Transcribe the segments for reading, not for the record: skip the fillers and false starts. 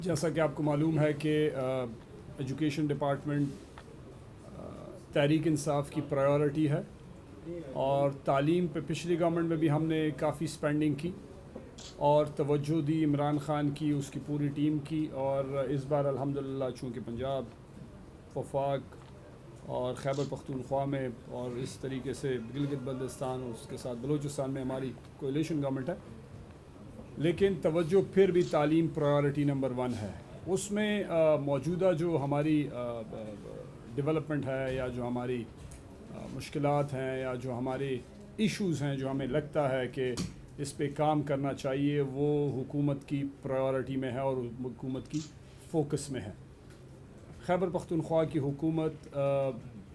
جیسا کہ آپ کو معلوم ہے کہ ایجوکیشن ڈپارٹمنٹ تحریک انصاف کی پرائیورٹی ہے، اور تعلیم پہ پچھلی گورنمنٹ میں بھی ہم نے کافی سپینڈنگ کی اور توجہ دی عمران خان کی، اس کی پوری ٹیم کی، اور اس بار الحمدللہ چونکہ پنجاب، وفاق اور خیبر پختونخوا میں اور اس طریقے سے گلگت بلتستان اور اس کے ساتھ بلوچستان میں ہماری کولیشن گورنمنٹ ہے، لیکن توجہ پھر بھی تعلیم پرائیورٹی نمبر 1 ہے۔ اس میں موجودہ جو ہماری ڈیولپمنٹ ہے یا جو ہماری مشکلات ہیں یا جو ہمارے ایشوز ہیں جو ہمیں لگتا ہے کہ اس پہ کام کرنا چاہیے، وہ حکومت کی پرائیورٹی میں ہے اور حکومت کی فوکس میں ہے۔ خیبر پختونخوا کی حکومت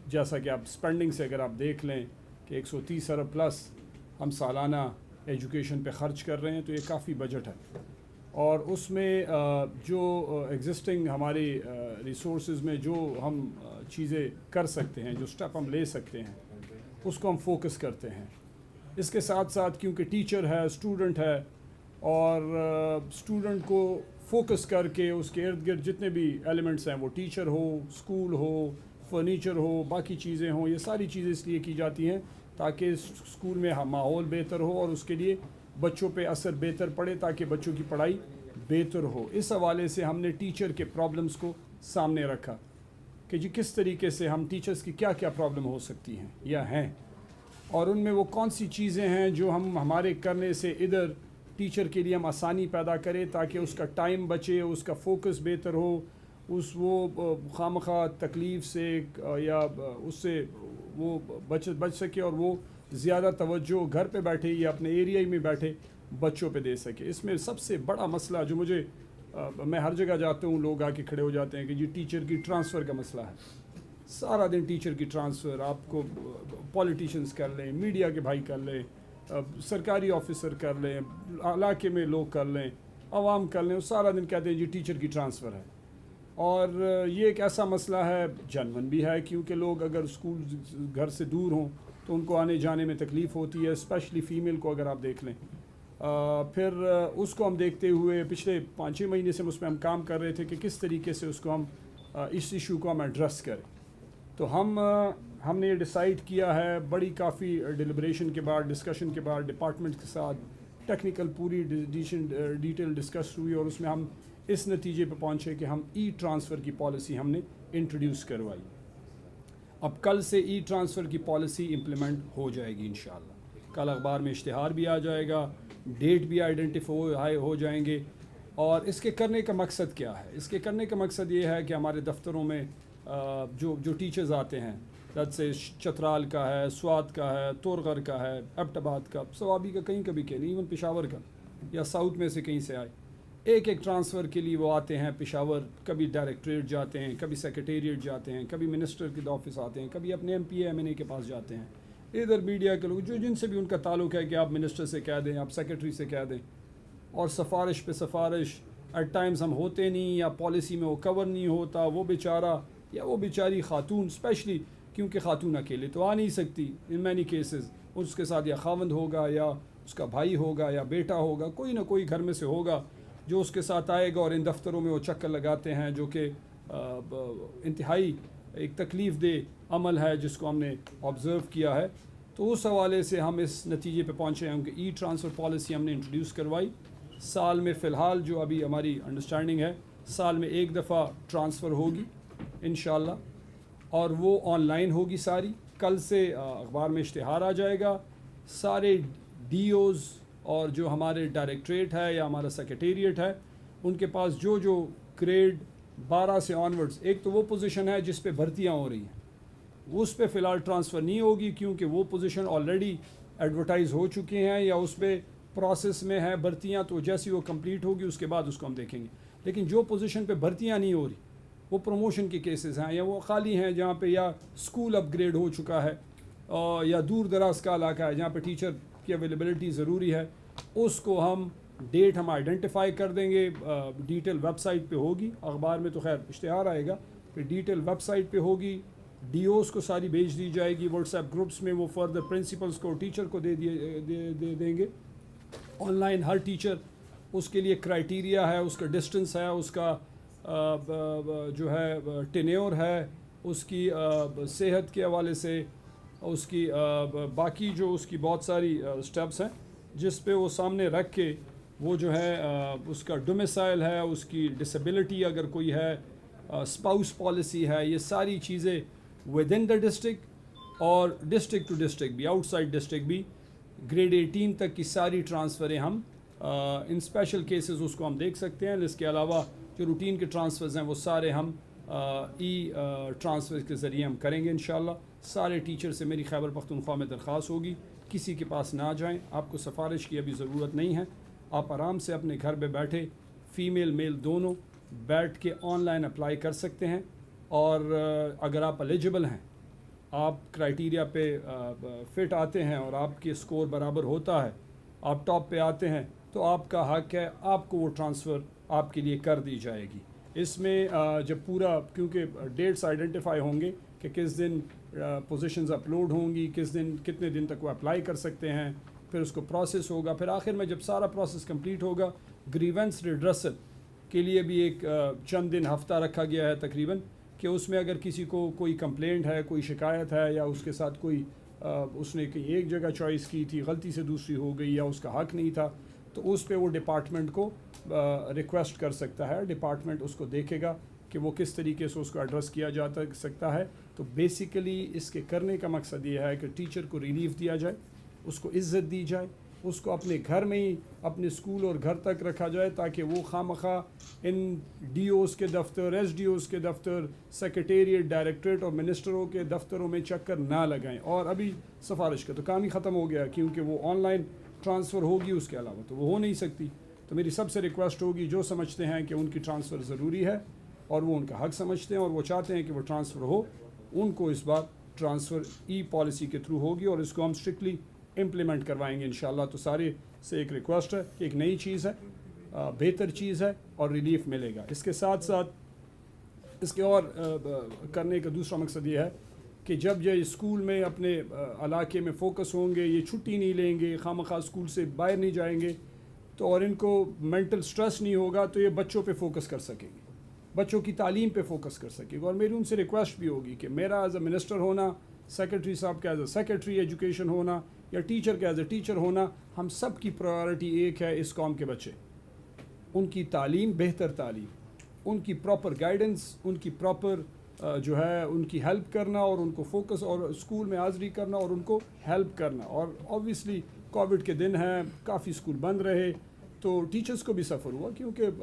جیسا کہ آپ سپینڈنگ سے اگر آپ دیکھ لیں کہ 130 ارب پلس ہم سالانہ ایجوکیشن پہ خرچ کر رہے ہیں، تو یہ کافی بجٹ ہے، اور اس میں جو ایگزسٹنگ ہماری ریسورسز میں جو ہم چیزیں کر سکتے ہیں، جو سٹیپ ہم لے سکتے ہیں، اس کو ہم فوکس کرتے ہیں۔ اس کے ساتھ ساتھ کیونکہ ٹیچر ہے، اسٹوڈنٹ ہے، اور اسٹوڈنٹ کو فوکس کر کے اس کے ارد گرد جتنے بھی ایلیمنٹس ہیں، وہ ٹیچر ہو، اسکول ہو، فرنیچر ہو، باقی چیزیں ہوں، یہ ساری چیزیں اس لیے کی جاتی ہیں تاکہ اسکول میں ماحول بہتر ہو اور اس کے لیے بچوں پہ اثر بہتر پڑے، تاکہ بچوں کی پڑھائی بہتر ہو۔ اس حوالے سے ہم نے ٹیچر کے پرابلمس کو سامنے رکھا کہ جی کس طریقے سے ہم ٹیچرز کی کیا کیا پرابلم ہو سکتی ہیں یا ہیں، اور ان میں وہ کون سی چیزیں ہیں جو ہم ہمارے کرنے سے ادھر ٹیچر کے لیے ہم آسانی پیدا کریں تاکہ اس کا ٹائم بچے، اس کا فوکس بہتر ہو، وہ خواہ تکلیف سے یا اس سے وہ بچ سکے، اور وہ زیادہ توجہ گھر پہ بیٹھے یا اپنے ایریا میں بیٹھے بچوں پہ دے سکے۔ اس میں سب سے بڑا مسئلہ جو میں ہر جگہ جاتا ہوں، لوگ آ کے کھڑے ہو جاتے ہیں کہ جی ٹیچر کی ٹرانسفر کا مسئلہ ہے۔ سارا دن ٹیچر کی ٹرانسفر، آپ کو پولیٹیشنز کر لیں، میڈیا کے بھائی کر لیں، سرکاری آفیسر کر لیں، علاقے میں لوگ کر لیں، عوام کر لیں، سارا دن کہتے ہیں جی ٹیچر کی ٹرانسفر ہے۔ اور یہ ایک ایسا مسئلہ ہے، جنون بھی ہے، کیونکہ لوگ اگر اسکول گھر سے دور ہوں تو ان کو آنے جانے میں تکلیف ہوتی ہے، اسپیشلی فیمیل کو اگر آپ دیکھ لیں۔ پھر اس کو ہم دیکھتے ہوئے پچھلے 5-6 مہینے سے اس پہ ہم کام کر رہے تھے کہ کس طریقے سے اس کو ہم اس ایشو کو ہم ایڈریس کریں۔ تو ہم نے یہ ڈیسائیڈ کیا ہے، بڑی کافی ڈیلیبریشن کے بعد، ڈسکشن کے بعد ڈپارٹمنٹ کے ساتھ ٹیکنیکل پوری ڈیٹیل ڈسکس ہوئی، اور اس میں ہم اس نتیجے پہ پہنچے کہ ہم ای ٹرانسفر کی پالیسی ہم نے انٹروڈیوس کروائی۔ اب کل سے ای ٹرانسفر کی پالیسی امپلیمنٹ ہو جائے گی انشاءاللہ۔ کل اخبار میں اشتہار بھی آ جائے گا، ڈیٹ بھی آئیڈینٹیفائی ہو جائیں گے۔ اور اس کے کرنے کا مقصد کیا ہے؟ اس کے کرنے کا مقصد یہ ہے کہ ہمارے دفتروں میں جو ٹیچرز آتے ہیں، سے چترال کا ہے، سوات کا ہے، تورغر کا ہے، ایبٹ آباد کا، ثوابی کا، کہیں کبھی کہ نہیں، ایون پشاور کا یا ساؤتھ میں سے کہیں سے آئے، ایک ٹرانسفر کے لیے وہ آتے ہیں پشاور، کبھی ڈائریکٹریٹ جاتے ہیں، کبھی سیکریٹریٹ جاتے ہیں، کبھی منسٹر کے آفس آتے ہیں، کبھی اپنے ایم این اے کے پاس جاتے ہیں، ادھر میڈیا کے لوگ جن سے بھی ان کا تعلق ہے کہ آپ منسٹر سے کہہ دیں، آپ سیکریٹری سے کہہ دیں، اور سفارش پہ سفارش ایٹ ٹائمز ہم ہوتے نہیں، یا پالیسی میں وہ کور نہیں ہوتا، وہ بیچارہ یا وہ بیچاری خاتون، اسپیشلی کیونکہ خاتون اکیلے تو آ نہیں سکتی، ان مینی کیسز اس کے ساتھ یا خاوند ہوگا یا اس کا بھائی ہوگا یا بیٹا ہوگا، کوئی نہ کوئی گھر میں سے ہوگا جو اس کے ساتھ آئے گا، اور ان دفتروں میں وہ چکر لگاتے ہیں، جو کہ انتہائی ایک تکلیف دہ عمل ہے جس کو ہم نے آبزرو کیا ہے۔ تو اس حوالے سے ہم اس نتیجے پہ پہنچے ہیں کہ ای ٹرانسفر پالیسی ہم نے انٹروڈیوس کروائی۔ سال میں فی الحال جو ابھی ہماری انڈرسٹینڈنگ ہے، سال میں ایک دفعہ ٹرانسفر ہوگی انشاءاللہ، اور وہ آن لائن ہوگی ساری۔ کل سے اخبار میں اشتہار آ جائے گا، سارے ڈی اوز اور جو ہمارے ڈائریکٹریٹ ہے یا ہمارا سیکریٹریٹ ہے، ان کے پاس جو گریڈ 12 سے آنورڈز، ایک تو وہ پوزیشن ہے جس پہ بھرتیاں ہو رہی ہیں، اس پہ فی الحال ٹرانسفر نہیں ہوگی کیونکہ وہ پوزیشن آلریڈی ایڈورٹائز ہو چکے ہیں یا اس پہ پروسیس میں ہے بھرتیاں، تو جیسی وہ کمپلیٹ ہوگی اس کے بعد اس کو ہم دیکھیں گے۔ لیکن جو پوزیشن پہ بھرتیاں نہیں ہو رہی، وہ پروموشن کے کیسز ہیں یا وہ خالی ہیں جہاں پہ یا اسکول اپ گریڈ ہو چکا ہے یا دور دراز کا علاقہ ہے جہاں پہ ٹیچر کی اویلیبلٹی ضروری ہے، اس کو ہم ڈیٹ ہم آئیڈینٹیفائی کر دیں گے، ڈیٹیل ویب سائٹ پہ ہوگی، اخبار میں تو خیر اشتہار آئے گا، پھر ڈیٹیل ویب سائٹ پہ ہوگی، ڈی اوز کو ساری بھیج دی جائے گی، واٹس ایپ گروپس میں وہ فردر پرنسپلس کو ٹیچر کو دے دیں گے۔ آن لائن ہر ٹیچر اس کے لیے کرائٹیریا ہے, اس کا ڈسٹنس ہے, اس کا جو ہے ٹینیور ہے, اس کی صحت کے حوالے سے, اس کی باقی جو اس کی بہت ساری سٹیپس ہیں جس پہ وہ سامنے رکھ کے وہ جو ہے اس کا ڈومیسائل ہے, اس کی ڈسیبلٹی اگر کوئی ہے, اسپاؤس پالیسی ہے, یہ ساری چیزیں ود ان دا ڈسٹرکٹ اور ڈسٹرکٹ ٹو ڈسٹرکٹ بھی, آؤٹ سائڈ ڈسٹرکٹ بھی, گریڈ 18 تک کی ساری ٹرانسفریں ہم ان اسپیشل کیسز اس کو ہم دیکھ سکتے ہیں. اس کے علاوہ جو روٹین کے ٹرانسفرز ہیں وہ سارے ہم ای ٹرانسفر کے ذریعے ہم کریں گے انشاءاللہ. سارے ٹیچر سے میری خیبر پختونخوا میں درخواست ہوگی کسی کے پاس نہ جائیں, آپ کو سفارش کی ابھی ضرورت نہیں ہے, آپ آرام سے اپنے گھر پہ بیٹھے فیمیل میل دونوں بیٹھ کے آن لائن اپلائی کر سکتے ہیں. اور اگر آپ ایلیجبل ہیں, آپ کرائٹیریا پہ فٹ آتے ہیں اور آپ کے سکور برابر ہوتا ہے, آپ ٹاپ پہ آتے ہیں, تو آپ کا حق ہے, آپ کو وہ ٹرانسفر آپ کے لیے کر دی جائے گی. اس میں جب پورا, کیونکہ ڈیٹس آئیڈینٹیفائی ہوں گے کہ کس دن پوزیشنز اپلوڈ ہوں گی, کس دن کتنے دن تک وہ اپلائی کر سکتے ہیں, پھر اس کو پروسیس ہوگا, پھر آخر میں جب سارا پروسیس کمپلیٹ ہوگا گریونس ریڈرسل کے لیے بھی ایک چند دن ہفتہ رکھا گیا ہے تقریباً, کہ اس میں اگر کسی کو کوئی کمپلینٹ ہے, کوئی شکایت ہے, یا اس کے ساتھ کوئی اس نے ایک جگہ چوائس کی تھی, غلطی سے دوسری ہو گئی, یا اس کا حق نہیں تھا, تو اس پہ وہ ڈپارٹمنٹ کو ریکویسٹ کر سکتا ہے. ڈپارٹمنٹ اس کو دیکھے گا کہ وہ کس طریقے سے اس کو ایڈریس کیا جا سکتا ہے. تو بیسیکلی اس کے کرنے کا مقصد یہ ہے کہ ٹیچر کو ریلیف دیا جائے, اس کو عزت دی جائے, اس کو اپنے گھر میں ہی اپنے اسکول اور گھر تک رکھا جائے, تاکہ وہ خواہ ان ڈی اوز کے دفتر, ایس ڈی اوز کے دفتر, سیکریٹریٹ, ڈائریکٹریٹ اور منسٹروں کے دفتروں میں چکر نہ لگائیں. اور ابھی سفارش کا تو کام ہی ختم ہو گیا, کیونکہ وہ آن لائن ٹرانسفر ہوگی, اس کے علاوہ تو وہ ہو نہیں سکتی. تو میری سب سے ریکویسٹ ہوگی, جو سمجھتے ہیں کہ ان کی ٹرانسفر ضروری ہے اور وہ ان کا حق سمجھتے ہیں اور وہ چاہتے ہیں کہ وہ ٹرانسفر ہو, ان کو اس بار ٹرانسفر ای پالیسی کے تھرو ہوگی, اور اس کو ہم اسٹرکٹلی امپلیمنٹ کروائیں گے انشاءاللہ. تو سارے سے ایک ریکویسٹ ہے کہ ایک نئی چیز ہے, بہتر چیز ہے, اور ریلیف ملے گا. اس کے ساتھ ساتھ اس کے اور کرنے کا دوسرا مقصد یہ ہے کہ جب یہ اسکول میں اپنے علاقے میں فوکس ہوں گے, یہ چھٹی نہیں لیں گے, خواہ اسکول سے باہر نہیں جائیں گے, تو اور ان کو مینٹل سٹریس نہیں ہوگا, تو یہ بچوں پہ فوکس کر سکیں گے, بچوں کی تعلیم پہ فوکس کر سکے گا. اور میری ان سے ریکویسٹ بھی ہوگی کہ میرا ایز اے منسٹر ہونا, سیکرٹری صاحب کا ایز اے سیکرٹری ایجوکیشن ہونا, یا ٹیچر کا ایز اے ٹیچر ہونا, ہم سب کی پرائیورٹی ایک ہے, اس قوم کے بچے, ان کی تعلیم, بہتر تعلیم, ان کی پراپر گائیڈنس, ان کی پراپر جو ہے ان کی ہیلپ کرنا, اور ان کو فوکس, اور اسکول میں حاضری کرنا, اور ان کو ہیلپ کرنا. اور اوبویسلی کووڈ کے دن ہیں, کافی اسکول بند رہے, تو ٹیچرز کو بھی سفر ہوا, کیونکہ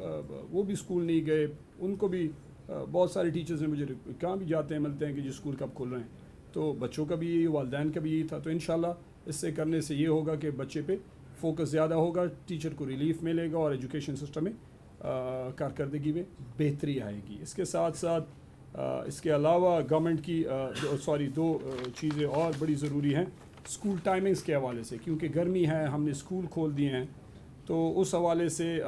وہ بھی اسکول نہیں گئے. ان کو بھی بہت سارے ٹیچرز ہیں مجھے کہاں بھی جاتے ہیں ملتے ہیں کہ جی اسکول کب کھل رہے ہیں, تو بچوں کا بھی یہی, والدین کا بھی یہی تھا. تو انشاءاللہ اس سے کرنے سے یہ ہوگا کہ بچے پہ فوکس زیادہ ہوگا, ٹیچر کو ریلیف ملے گا, اور ایجوکیشن سسٹم میں کارکردگی میں بہتری آئے گی. اس کے ساتھ ساتھ اس کے علاوہ گورنمنٹ کی دو چیزیں اور بڑی ضروری ہیں اسکول ٹائمنگز کے حوالے سے, کیونکہ گرمی ہے, ہم نے اسکول کھول دیے ہیں, تو اس حوالے سے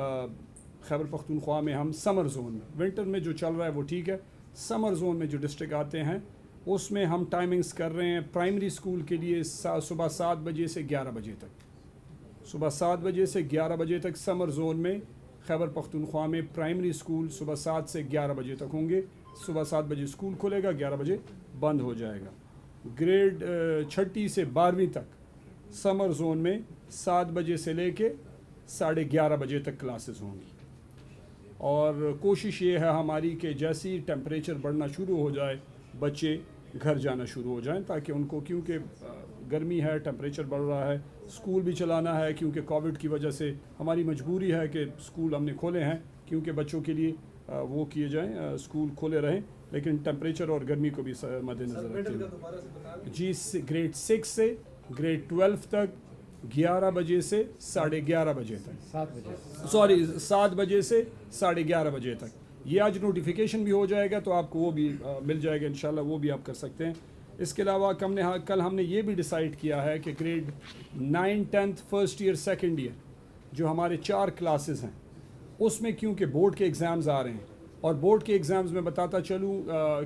خیبر پختونخوا میں ہم سمر زون میں, ونٹر میں جو چل رہا ہے وہ ٹھیک ہے, سمر زون میں جو ڈسٹرکٹ آتے ہیں اس میں ہم ٹائمنگز کر رہے ہیں. پرائمری اسکول کے لیے صبح 7 بجے سے 11 بجے تک, صبح 7 بجے سے 11 بجے تک سمر زون میں خیبر پختونخوا میں پرائمری اسکول صبح 7 سے 11 بجے تک ہوں گے. صبح 7 بجے اسکول کھلے گا, 11 بجے بند ہو جائے گا. گریڈ 6 سے 12ویں تک سمر زون میں 7 بجے سے لے کے 11:30 بجے تک کلاسز ہوں گی. اور کوشش یہ ہے ہماری کہ جیسے ہی ٹیمپریچر بڑھنا شروع ہو جائے بچے گھر جانا شروع ہو جائیں, تاکہ ان کو, کیونکہ گرمی ہے, ٹیمپریچر بڑھ رہا ہے, اسکول بھی چلانا ہے, کیونکہ کووڈ کی وجہ سے ہماری مجبوری ہے کہ اسکول ہم نے کھولے ہیں, کیونکہ بچوں کے لیے وہ کیے جائیں, اسکول کھولے رہیں, لیکن ٹیمپریچر اور گرمی کو بھی مد نظر رکھتے ہیں. جی, گریڈ 6 سے گریڈ 12 تک 11 بجے سے 11:30 بجے تک, 7 بجے سے 11:30 بجے تک. یہ آج نوٹیفیکیشن بھی ہو جائے گا, تو آپ کو وہ بھی مل جائے گا انشاءاللہ, وہ بھی آپ کر سکتے ہیں. اس کے علاوہ کل ہم نے یہ بھی ڈیسائیڈ کیا ہے کہ grade 9, 10 first year, second year جو ہمارے 4 کلاسز ہیں, اس میں کیونکہ بورڈ کے ایگزامز آ رہے ہیں, اور بورڈ کے ایگزامز میں بتاتا چلوں,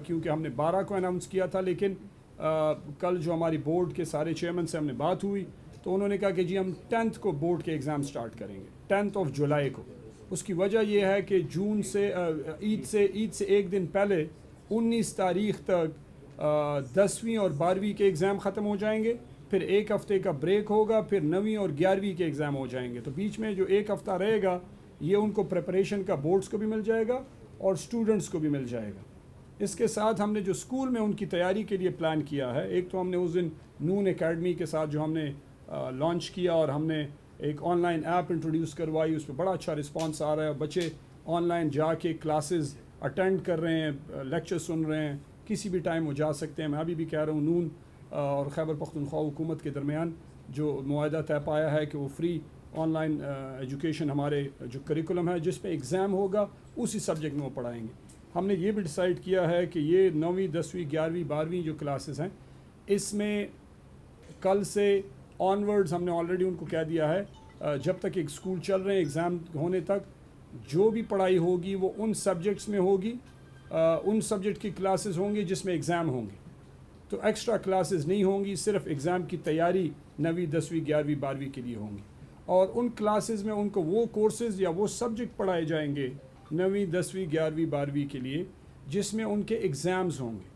کیونکہ ہم نے 12 کو اناؤنس کیا تھا, لیکن کل جو ہماری بورڈ کے سارے چیئرمین سے ہم نے بات ہوئی, تو انہوں نے کہا کہ جی ہم 10th کو بورڈ کے ایگزام سٹارٹ کریں گے، 10 جولائی کو۔ اس کی وجہ یہ ہے کہ جون سے عید سے ایک دن پہلے 19 تاریخ تک 10ویں اور 12ویں کے ایگزام ختم ہو جائیں گے، پھر ایک ہفتے کا بریک ہوگا، پھر 9ویں اور 11ویں کے ایگزام ہو جائیں گے۔ تو بیچ میں جو ایک ہفتہ رہے گا یہ ان کو پریپریشن کا بورڈز کو بھی مل جائے گا اور اسٹوڈنٹس کو بھی مل جائے گا۔ اس کے ساتھ ہم نے جو اسکول میں ان کی تیاری کے لیے پلان کیا ہے، ایک تو ہم نے اس دن نون اکیڈمی کے ساتھ جو ہم نے لانچ کیا اور ہم نے ایک آن لائن ایپ انٹروڈیوس کروائی، اس پہ بڑا اچھا رسپانس آ رہا ہے، بچے آن لائن جا کے کلاسز اٹینڈ کر رہے ہیں، لیکچر سن رہے ہیں، کسی بھی ٹائم وہ جا سکتے ہیں۔ میں ابھی بھی کہہ رہا ہوں نون اور خیبر پختونخوا حکومت کے درمیان جو معاہدہ طے پایا ہے کہ وہ فری آن لائن ایجوکیشن ہمارے جو کریکولم ہے جس پہ ایگزام ہوگا اسی سبجیکٹ میں وہ پڑھائیں گے۔ ہم نے یہ بھی ڈیسائیڈ کیا ہے کہ یہ 9ویں 10ویں 11ویں 12ویں جو کلاسز ہیں اس میں کل سے آنورڈز ہم نے آلریڈی ان کو کہہ دیا ہے جب تک ایک اسکول چل رہے ہیں ایگزام ہونے تک جو بھی پڑھائی ہوگی وہ ان سبجیکٹس میں ہوگی، ان سبجیکٹ کی کلاسز ہوں گی جس میں ایگزام ہوں گے، تو ایکسٹرا کلاسز نہیں ہوں گی، صرف ایگزام کی تیاری 9ویں 10ویں 11ویں 12ویں کے لیے ہوں گی۔ اور ان کلاسز میں ان کو وہ کورسز یا وہ سبجیکٹ پڑھائے جائیں گے 9ویں 10ویں 11ویں 12ویں کے لیے جس میں ان کے ایگزامز ہوں گے۔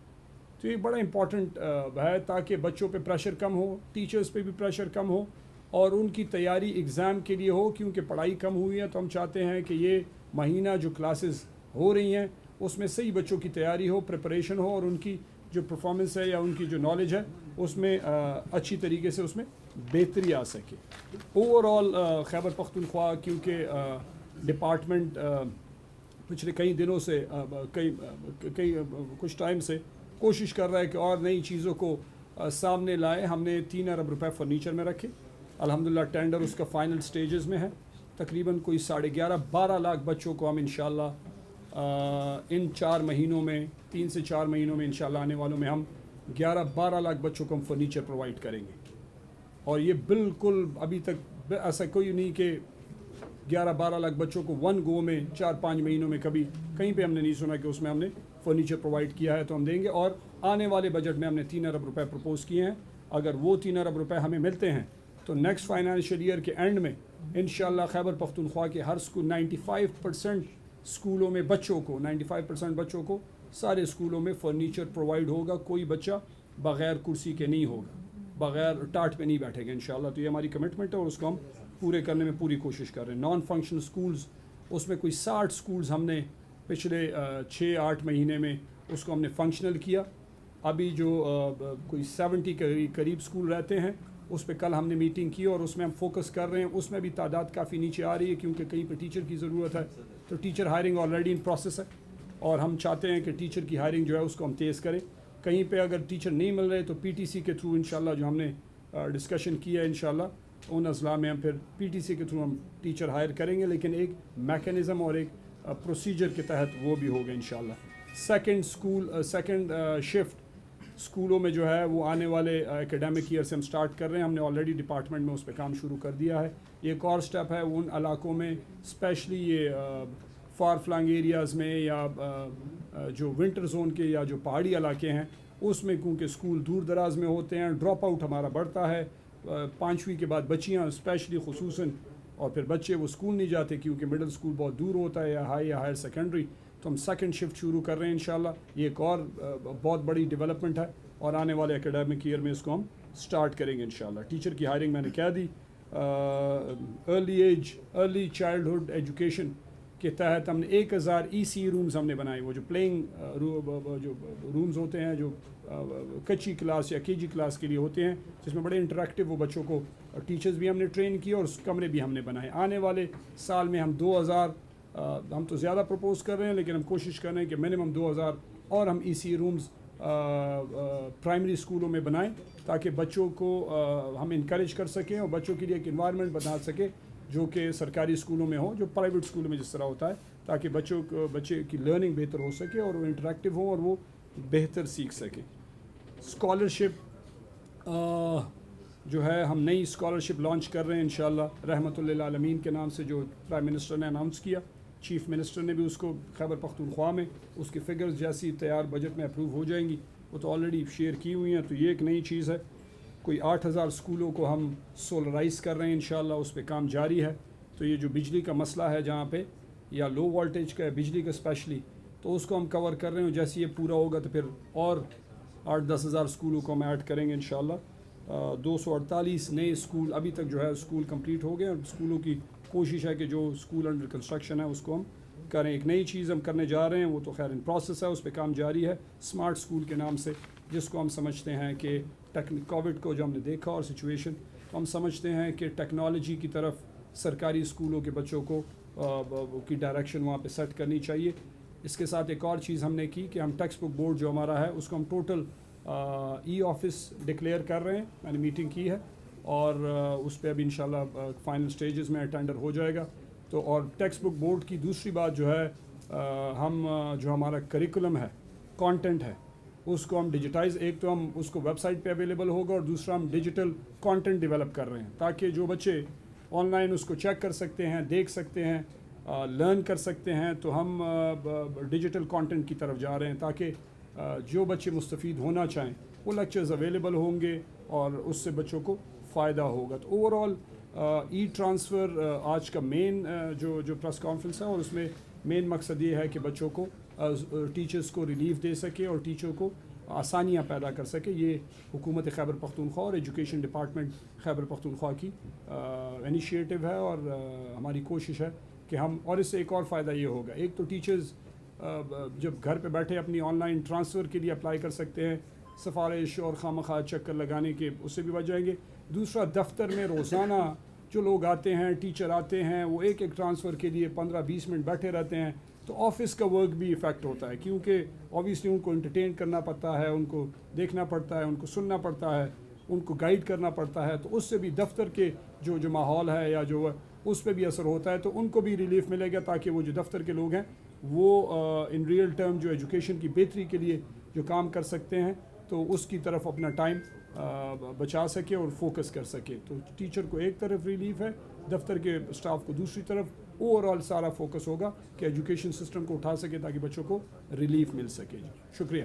تو یہ بڑا امپورٹنٹ ہے تاکہ بچوں پہ پریشر کم ہو، ٹیچرز پہ بھی پریشر کم ہو اور ان کی تیاری ایگزام کے لیے ہو، کیونکہ پڑھائی کم ہوئی ہے تو ہم چاہتے ہیں کہ یہ مہینہ جو کلاسز ہو رہی ہیں اس میں صحیح بچوں کی تیاری ہو، پریپریشن ہو اور ان کی جو پرفارمنس ہے یا ان کی جو نالج ہے اس میں اچھی طریقے سے اس میں بہتری آ سکے۔ اوور آل خیبر پختونخوا کیونکہ ڈپارٹمنٹ پچھلے کئی دنوں سے کچھ ٹائم سے کوشش کر رہا ہے کہ اور نئی چیزوں کو سامنے لائے۔ ہم نے 3 ارب روپے فرنیچر میں رکھے، الحمدللہ ٹینڈر اس کا فائنل سٹیجز میں ہے، تقریباً کوئی 11.5-12 لاکھ بچوں کو ہم انشاءاللہ ان 4 مہینوں میں 3 سے 4 مہینوں میں انشاءاللہ آنے والوں میں ہم 11-12 لاکھ بچوں کو ہم فرنیچر پرووائڈ کریں گے۔ اور یہ بالکل ابھی تک ایسا کوئی نہیں کہ 11-12 لاکھ بچوں کو 1 گو میں 4-5 مہینوں میں کبھی کہیں پہ ہم نے نہیں سنا کہ اس میں ہم نے فرنیچر پرووائڈ کیا ہے، تو ہم دیں گے۔ اور آنے والے بجٹ میں ہم نے 3 ارب روپے پرپوز کیے ہیں، اگر وہ 3 ارب روپے ہمیں ملتے ہیں تو نیکسٹ فائنینشیل ایئر کے اینڈ میں انشاءاللہ خیبر پختونخوا کے ہر اسکول 95% اسکولوں میں بچوں کو 95% بچوں کو سارے اسکولوں میں فرنیچر پرووائڈ ہوگا، کوئی بچہ بغیر کرسی کے نہیں ہوگا، بغیر ٹاٹ پہ نہیں بیٹھے گا انشاءاللہ۔ تو یہ ہماری کمٹمنٹ ہے اور اس کو ہم پورے کرنے میں پوری کوشش کر رہے ہیں۔ نان فنکشنل اسکولز اس میں کوئی 60 اسکولز ہم نے پچھلے 6-8 مہینے میں اس کو ہم نے فنکشنل کیا۔ ابھی جو کوئی 70 کے قریب اسکول رہتے ہیں اس پہ کل ہم نے میٹنگ کی اور اس میں ہم فوکس کر رہے ہیں، اس میں بھی تعداد کافی نیچے آ رہی ہے کیونکہ کہیں پہ ٹیچر کی ضرورت ہے، تو teacher hiring already in process ہے اور ہم چاہتے ہیں کہ ٹیچر کی ہائرنگ جو ہے اس کو ہم تیز کریں۔ کہیں پہ اگر ٹیچر نہیں مل رہے تو پی ٹی سی کے تھرو انشاءاللہ جو ہم نے ڈسکشن کیا ہے انشاءاللہ ان اضلاع میں ہم پھر پی ٹی سی کے تھرو ہم ٹیچر ہائر کریں گے، لیکن ایک میکینزم اور ایک پروسیجر کے تحت وہ بھی ہوگا انشاءاللہ۔ سیکنڈ شفٹ اسکولوں میں جو ہے وہ آنے والے اکیڈمک ایئر سے ہم سٹارٹ کر رہے ہیں، ہم نے آلریڈی ڈپارٹمنٹ میں اس پہ کام شروع کر دیا ہے۔ ایک اور سٹیپ ہے وہ ان علاقوں میں اسپیشلی یہ فار فلنگ ایریاز میں یا جو ونٹر زون کے یا جو پہاڑی علاقے ہیں اس میں کیونکہ اسکول دور دراز میں ہوتے ہیں، ڈراپ آؤٹ ہمارا بڑھتا ہے، 5ویں کے بعد بچیاں اسپیشلی خصوصاً، اور پھر بچے وہ اسکول نہیں جاتے کیونکہ مڈل اسکول بہت دور ہوتا ہے یا ہائر سیکنڈری، تو ہم سیکنڈ شفٹ شروع کر رہے ہیں انشاءاللہ۔ یہ ایک اور بہت بڑی ڈیولپمنٹ ہے اور آنے والے اکیڈمک ایئر میں اس کو ہم سٹارٹ کریں گے انشاءاللہ۔ ٹیچر کی ہائرنگ میں نے کہہ دی۔ ارلی چائلڈہڈ ایجوکیشن کے تحت ہم نے 1000 EC رومز ہم نے بنائے، وہ جو پلینگ جو رومز ہوتے ہیں جو کچی کلاس یا KG کلاس کے لیے ہوتے ہیں، جس میں بڑے انٹریکٹیو وہ بچوں کو ٹیچرز بھی ہم نے ٹرین کیے اور کمرے بھی ہم نے بنائے۔ آنے والے سال میں ہم 2000 ہم تو زیادہ پروپوز کر رہے ہیں لیکن ہم کوشش کر رہے ہیں کہ منیمم 2000 اور ہم EC رومز پرائمری اسکولوں میں بنائیں تاکہ بچوں کو ہم انکریج کر سکیں اور بچوں کے لیے ایک انوائرمنٹ بنا سکیں جو کہ سرکاری اسکولوں میں ہو، جو پرائیویٹ اسکولوں میں جس طرح ہوتا ہے، تاکہ بچے کی لرننگ بہتر ہو سکے اور وہ انٹریکٹیو ہوں اور وہ بہتر سیکھ سکیں۔ اسکالرشپ جو ہے ہم نئی اسکالرشپ لانچ کر رہے ہیں انشاءاللہ رحمت للعالمین کے نام سے، جو پرائم منسٹر نے اناؤنس کیا، چیف منسٹر نے بھی اس کو خیبر پختونخوا میں اس کی فگرز جیسی تیار بجٹ میں اپروو ہو جائیں گی، وہ تو آلریڈی شیئر کی ہوئی ہیں، تو یہ ایک نئی چیز ہے۔ کوئی 8,000 اسکولوں کو ہم سولرائز کر رہے ہیں انشاءاللہ، اس پہ کام جاری ہے. تو یہ جو بجلی کا مسئلہ ہے جہاں پہ یا لو وولٹیج کا ہے بجلی کا اسپیشلی، تو اس کو ہم کور کر رہے ہیں. جیسے یہ پورا ہوگا تو پھر اور 8-10 ہزار اسکولوں کو ہم ایڈ کریں گے انشاءاللہ. 248 نئے اسکول ابھی تک جو ہے اسکول کمپلیٹ ہو گئے، اور اسکولوں کی کوشش ہے کہ جو اسکول انڈر کنسٹرکشن ہے اس کو ہم کریں. ایک نئی چیز ہم کرنے جا رہے ہیں، وہ تو خیر ان پروسیس ہے، اس پہ کام جاری ہے، اسمارٹ اسکول کے نام سے، جس کو ہم سمجھتے ہیں کہ کووڈ کو جو ہم نے دیکھا اور سچویشن، تو ہم سمجھتے ہیں کہ ٹیکنالوجی کی طرف سرکاری اسکولوں کے بچوں کو کی ڈائریکشن وہاں پہ سیٹ کرنی چاہیے. اس کے ساتھ ایک اور چیز ہم نے کی کہ ہم ٹیکسٹ بک بورڈ جو ہمارا ہے اس کو ہم ٹوٹل ای آفس ڈکلیئر کر رہے ہیں. میں نے میٹنگ کی ہے اور اس پہ ابھی انشاءاللہ فائنل سٹیجز میں ٹینڈر ہو جائے گا. تو اور ٹیکسٹ بک بورڈ کی دوسری بات جو ہے، ہم جو ہمارا کریکولم ہے، کانٹینٹ ہے، اس کو ہم ڈیجیٹائز، ایک تو ہم اس کو ویب سائٹ پہ اویلیبل ہوگا، اور دوسرا ہم ڈیجیٹل کانٹینٹ ڈیولپ کر رہے ہیں تاکہ جو بچے آن لائن اس کو چیک کر سکتے ہیں، دیکھ سکتے ہیں، لرن کر سکتے ہیں. تو ہم ڈیجیٹل کانٹینٹ کی طرف جا رہے ہیں تاکہ جو بچے مستفید ہونا چاہیں وہ لیکچرز اویلیبل ہوں گے اور اس سے بچوں کو فائدہ ہوگا. تو اوور آل ای ٹرانسفر آج کا مین جو پریس کانفرنس ہے، اور اس میں مین مقصد یہ ہے کہ بچوں کو ٹیچرز کو ریلیف دے سکے اور ٹیچر کو آسانیاں پیدا کر سکے. یہ حکومت خیبر پختونخوا اور ایجوکیشن ڈپارٹمنٹ خیبر پختونخوا کی انیشیٹو ہے، اور ہماری کوشش ہے کہ ہم، اور اس سے ایک اور فائدہ یہ ہوگا، ایک تو ٹیچرز جب گھر پہ بیٹھے اپنی آن لائن ٹرانسفر کے لیے اپلائی کر سکتے ہیں، سفارش اور خواہ چکر لگانے کے اس سے بھی بچ جائیں گے. دوسرا، دفتر میں روزانہ جو لوگ آتے ہیں، ٹیچر آتے ہیں، وہ ایک ٹرانسفر کے لیے 15-20 منٹ بیٹھے رہتے ہیں، تو آفس کا ورک بھی افیکٹ ہوتا ہے، کیونکہ اوبیسلی ان کو انٹرٹین کرنا پڑتا ہے، ان کو دیکھنا پڑتا ہے، ان کو سننا پڑتا ہے، ان کو گائیڈ کرنا پڑتا ہے. تو اس سے بھی دفتر کے جو ماحول ہے یا جو اس پہ بھی اثر ہوتا ہے. تو ان کو بھی ریلیف ملے گا تاکہ وہ جو دفتر کے لوگ ہیں وہ ان ریئل ٹرم جو ایجوکیشن کی بہتری کے لیے جو کام کر سکتے ہیں تو اس کی طرف اپنا ٹائم بچا سکے اور فوکس کر سکے. تو ٹیچر کو ایک طرف ریلیف ہے، دفتر کے اسٹاف کو دوسری طرف. اوور آل سارا فوکس ہوگا کہ ایجوکیشن سسٹم کو اٹھا سکے تاکہ بچوں کو ریلیف مل سکے. شکریہ.